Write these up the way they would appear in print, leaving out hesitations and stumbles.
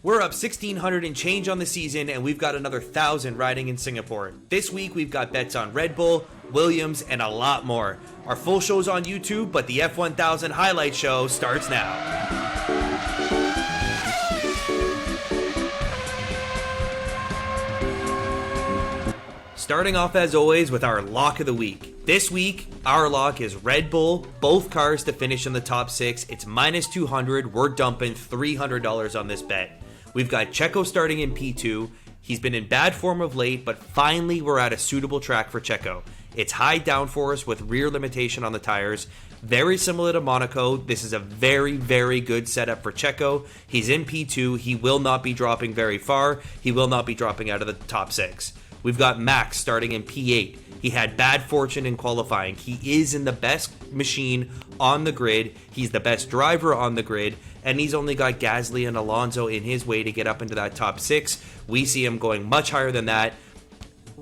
We're up 1,600 and change on the season, and we've got another 1,000 riding in Singapore. This week, we've got bets on Red Bull, Williams, and a lot more. Our full show's on YouTube, but the F1000 highlight show starts now. Starting off as always with our lock of the week. This week, our lock is Red Bull, both cars to finish in the top 6. It's minus 200. We're dumping $300 on this bet. We've got Checo starting in P2. He's been in bad form of late, but finally we're at a suitable track for Checo. It's high downforce with rear limitation on the tires. Very similar to Monaco. This is a very, very good setup for Checo. He's in P2. He will not be dropping very far. He will not be dropping out of the top 6. We've got Max starting in P8. He had bad fortune in qualifying. He is in the best machine on the grid. He's the best driver on the grid. And he's only got Gasly and Alonso in his way to get up into that top 6. We see him going much higher than that.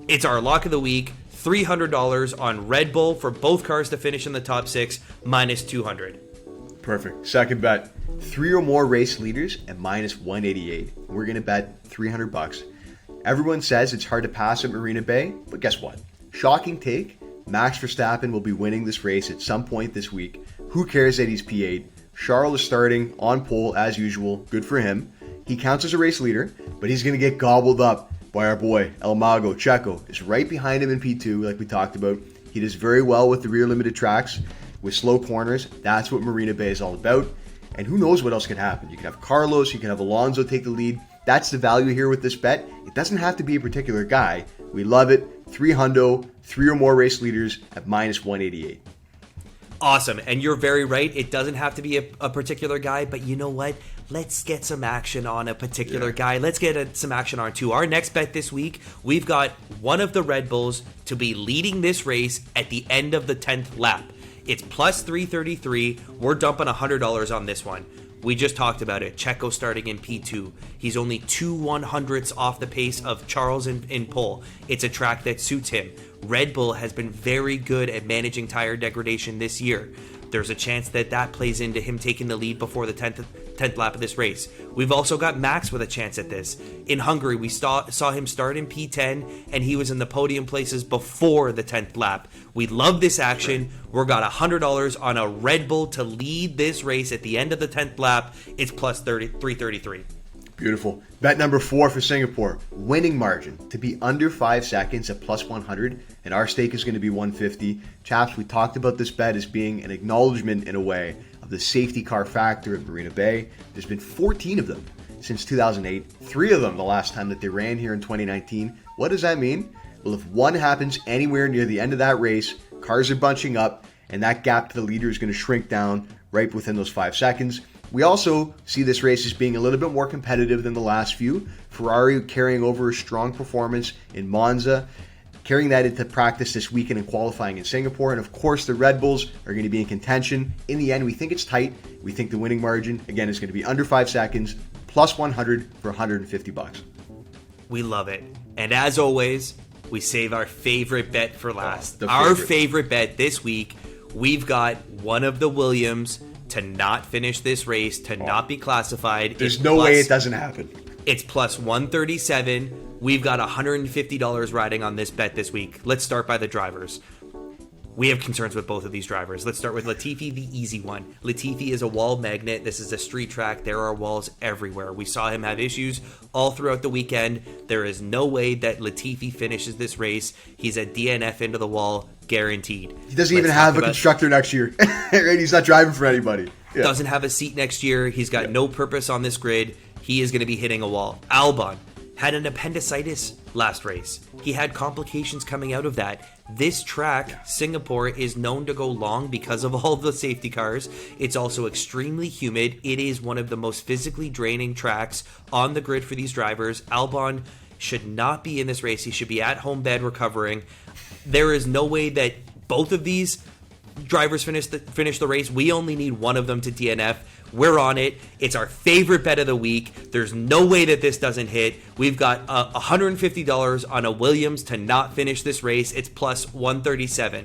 It's our lock of the week. $300 on Red Bull for both cars to finish in the top 6, minus 200. Perfect. Second bet. 3 or more race leaders at minus 188. We're going to bet $300. Everyone says it's hard to pass at Marina Bay, but guess what? Shocking take. Max Verstappen will be winning this race at some point this week. Who cares that he's P8? Charles is starting on pole as usual. Good for him. He counts as a race leader, but he's going to get gobbled up by our boy, El Mago. Checo is right behind him in P2, like we talked about. He does very well with the rear limited tracks, with slow corners. That's what Marina Bay is all about. And who knows what else can happen. You can have Carlos, you can have Alonso take the lead. That's the value here with this bet. It doesn't have to be a particular guy. We love it. 300, 3 or more race leaders at minus 188. Awesome. And you're very right. It doesn't have to be a particular guy, but you know what? Let's get some action on a particular guy. Let's get some action on two. Our next bet this week, we've got one of the Red Bulls to be leading this race at the end of the 10th lap. It's plus 333. We're dumping $100 on this one. We just talked about it. Checo starting in P2. He's only 2/100ths off the pace of Charles in pole. It's a track that suits him. Red Bull has been very good at managing tire degradation this year. There's a chance that plays into him taking the lead before the 10th lap of this race. We've also got Max with a chance at this. In Hungary, we saw him start in P10, and he was in the podium places before the 10th lap. We love this action. We've got $100 on a Red Bull to lead this race at the end of the 10th lap. It's plus 333. Beautiful. Bet number 4 for Singapore. Winning margin to be under 5 seconds at plus 100, and our stake is going to be 150. Chaps, we talked about this bet as being an acknowledgement in a way of the safety car factor at Marina Bay. There's been 14 of them since 2008, 3 of them the last time that they ran here in 2019. What does that mean? Well, if one happens anywhere near the end of that race, cars are bunching up, and that gap to the leader is going to shrink down right within those 5 seconds. We also see this race as being a little bit more competitive than the last few. Ferrari carrying over a strong performance in Monza, carrying that into practice this weekend and qualifying in Singapore. And of course, the Red Bulls are going to be in contention. In the end, we think it's tight. We think the winning margin, again, is going to be under 5 seconds, plus 100 for $150. We love it. And as always, we save our favorite bet for last. Our favorite bet this week, we've got one of the Williams to not finish this race, to not be classified. There's no way it doesn't happen. It's plus 137. We've got $150 riding on this bet this week. Let's start by the drivers. We have concerns with both of these drivers. Let's start with Latifi, the easy one. Latifi is a wall magnet. This is a street track. There are walls everywhere. We saw him have issues all throughout the weekend. There is no way that Latifi finishes this race. He's a DNF into the wall, guaranteed. He doesn't even have a constructor next year. Right? He's not driving for anybody. Yeah. Doesn't have a seat next year. He's got no purpose on this grid. He is going to be hitting a wall. Albon had an appendicitis last race. He had complications coming out of that. This track, Singapore, is known to go long because of all the safety cars. It's also extremely humid. It is one of the most physically draining tracks on the grid for these drivers. Albon should not be in this race. He should be at home bed recovering. There is no way that both of these drivers finish the race. We only need one of them to DNF. We're on it. It's our favorite bet of the week. There's no way that this doesn't hit. We've got $150 on a Williams to not finish this race. It's plus 137.